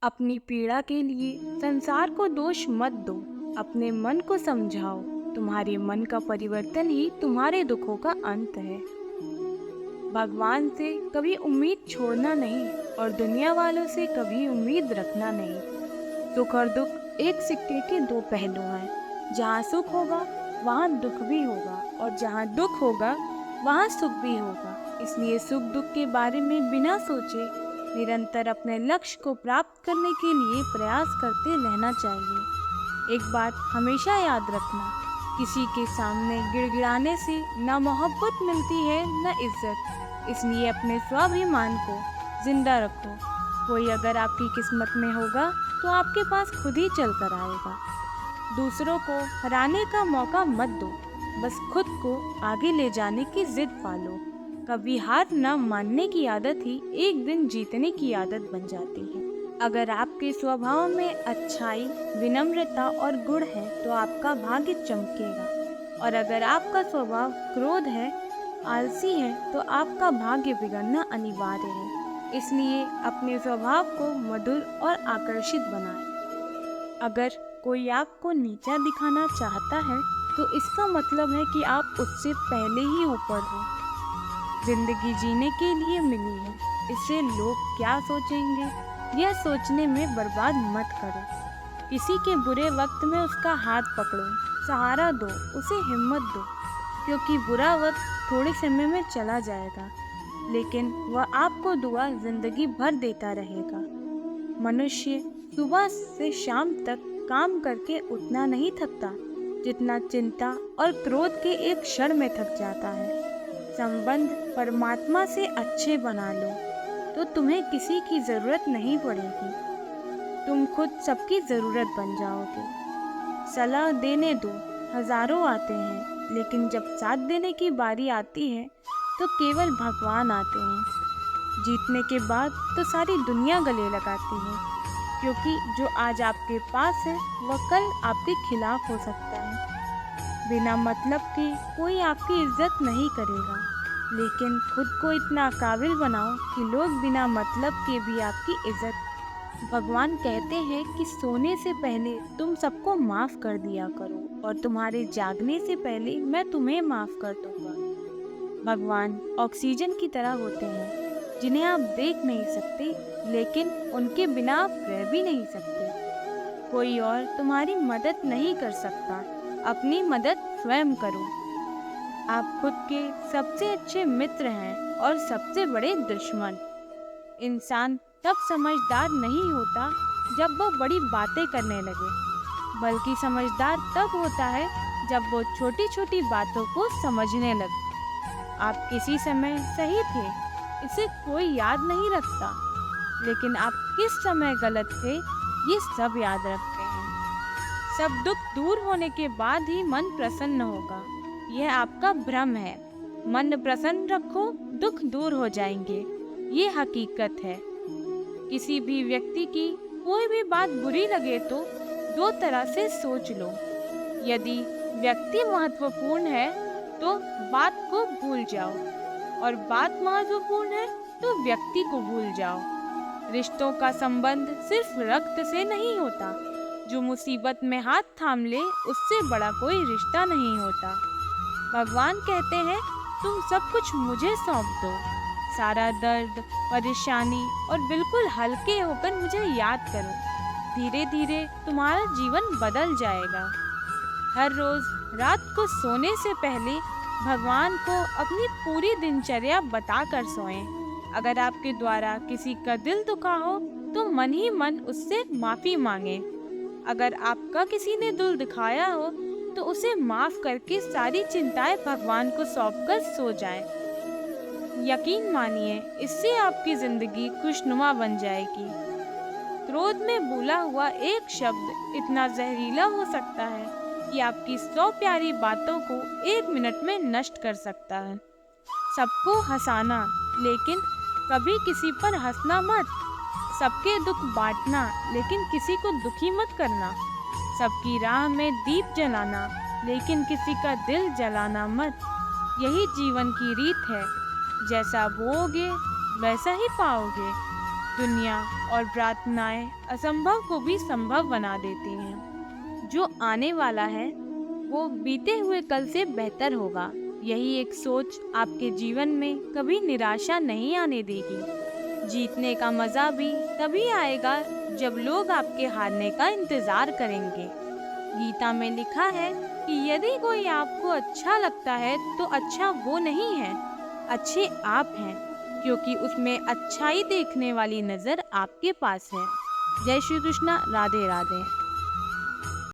अपनी पीड़ा के लिए संसार को दोष मत दो। अपने मन को समझाओ। तुम्हारे मन का परिवर्तन ही तुम्हारे दुखों का अंत है। भगवान से कभी उम्मीद छोड़ना नहीं और दुनिया वालों से कभी उम्मीद रखना नहीं। सुख और दुख एक सिक्के के दो पहलू हैं। जहाँ सुख होगा वहाँ दुख भी होगा और जहाँ दुख होगा वहाँ सुख भी होगा। इसलिए सुख दुख के बारे में बिना सोचे निरंतर अपने लक्ष्य को प्राप्त करने के लिए प्रयास करते रहना चाहिए। एक बात हमेशा याद रखना, किसी के सामने गिड़गिड़ाने से न मोहब्बत मिलती है न इज्जत। इसलिए अपने स्वाभिमान को जिंदा रखो। कोई अगर आपकी किस्मत में होगा तो आपके पास खुद ही चल कर आएगा। दूसरों को हराने का मौका मत दो, बस खुद को आगे ले जाने की जिद पालो। कभी हार न मानने की आदत ही एक दिन जीतने की आदत बन जाती है। अगर आपके स्वभाव में अच्छाई, विनम्रता और गुण है तो आपका भाग्य चमकेगा। और अगर आपका स्वभाव क्रोध है, आलसी है, तो आपका भाग्य बिगड़ना अनिवार्य है। इसलिए अपने स्वभाव को मधुर और आकर्षित बनाएं। अगर कोई आपको नीचा दिखाना चाहता है तो इसका मतलब है कि आप उससे पहले ही ऊपर हो। जिंदगी जीने के लिए मिली है, इससे लोग क्या सोचेंगे यह सोचने में बर्बाद मत करो। किसी के बुरे वक्त में उसका हाथ पकड़ो, सहारा दो, उसे हिम्मत दो, क्योंकि बुरा वक्त थोड़े समय में चला जाएगा लेकिन वह आपको दुआ जिंदगी भर देता रहेगा। मनुष्य सुबह से शाम तक काम करके उतना नहीं थकता जितना चिंता और क्रोध के एक क्षण में थक जाता है। संबंध परमात्मा से अच्छे बना लो तो तुम्हें किसी की ज़रूरत नहीं पड़ेगी। तुम खुद सबकी ज़रूरत बन जाओगे। सलाह देने दो, हजारों आते हैं, लेकिन जब साथ देने की बारी आती है तो केवल भगवान आते हैं। जीतने के बाद तो सारी दुनिया गले लगाती है, क्योंकि जो आज आपके पास है वह कल आपके खिलाफ हो सकता है। बिना मतलब के कोई आपकी इज्जत नहीं करेगा, लेकिन खुद को इतना काबिल बनाओ कि लोग बिना मतलब के भी आपकी इज्जत। भगवान कहते हैं कि सोने से पहले तुम सबको माफ़ कर दिया करो और तुम्हारे जागने से पहले मैं तुम्हें माफ़ कर दूंगा। भगवान ऑक्सीजन की तरह होते हैं जिन्हें आप देख नहीं सकते, लेकिन उनके बिना आप रह भी नहीं सकते। कोई और तुम्हारी मदद नहीं कर सकता, अपनी मदद स्वयं करो। आप खुद के सबसे अच्छे मित्र हैं और सबसे बड़े दुश्मन। इंसान तब समझदार नहीं होता जब वो बड़ी बातें करने लगे, बल्कि समझदार तब होता है जब वो छोटी छोटी बातों को समझने लगे। आप किसी समय सही थे, इसे कोई याद नहीं रखता, लेकिन आप किस समय गलत थे ये सब याद रखते हैं। सब दुख दूर होने के बाद ही मन प्रसन्न होगा, यह आपका भ्रम है। मन प्रसन्न रखो, दुख दूर हो जाएंगे, ये हकीकत है। किसी भी व्यक्ति की कोई भी बात बुरी लगे तो दो तरह से सोच लो। यदि व्यक्ति महत्वपूर्ण है तो बात को भूल जाओ, और बात महत्वपूर्ण है तो व्यक्ति को भूल जाओ। रिश्तों का संबंध सिर्फ रक्त से नहीं होता। जो मुसीबत में हाथ थाम ले उससे बड़ा कोई रिश्ता नहीं होता। भगवान कहते हैं तुम सब कुछ मुझे सौंप दो, सारा दर्द, परेशानी, और बिल्कुल हल्के होकर मुझे याद करो। धीरे धीरे तुम्हारा जीवन बदल जाएगा। हर रोज रात को सोने से पहले भगवान को अपनी पूरी दिनचर्या बताकर सोएं। अगर आपके द्वारा किसी का दिल दुखा हो तो मन ही मन उससे माफ़ी मांगे। अगर आपका किसी ने दिल दुखाया हो तो उसे माफ़ करके सारी चिंताएं भगवान को सौंपकर सो जाएं। यकीन मानिए, इससे आपकी ज़िंदगी खुशनुमा बन जाएगी। क्रोध में बोला हुआ एक शब्द इतना जहरीला हो सकता है कि आपकी 100 प्यारी बातों को 1 मिनट में नष्ट कर सकता है। सबको हंसाना, लेकिन कभी किसी पर हंसना मत। सबके दुख बांटना, लेकिन किसी को दुखी मत करना। सबकी राह में दीप जलाना, लेकिन किसी का दिल जलाना मत। यही जीवन की रीत है, जैसा बोओगे वैसा ही पाओगे। दुनिया और प्रार्थनाएं असंभव को भी संभव बना देती हैं। जो आने वाला है वो बीते हुए कल से बेहतर होगा। यही एक सोच आपके जीवन में कभी निराशा नहीं आने देगी। जीतने का मजा भी तभी आएगा जब लोग आपके हारने का इंतजार करेंगे। गीता में लिखा है कि यदि कोई आपको अच्छा लगता है तो अच्छा वो नहीं है, अच्छे आप हैं, क्योंकि उसमें अच्छाई देखने वाली नजर आपके पास है। जय श्री कृष्णा। राधे राधे।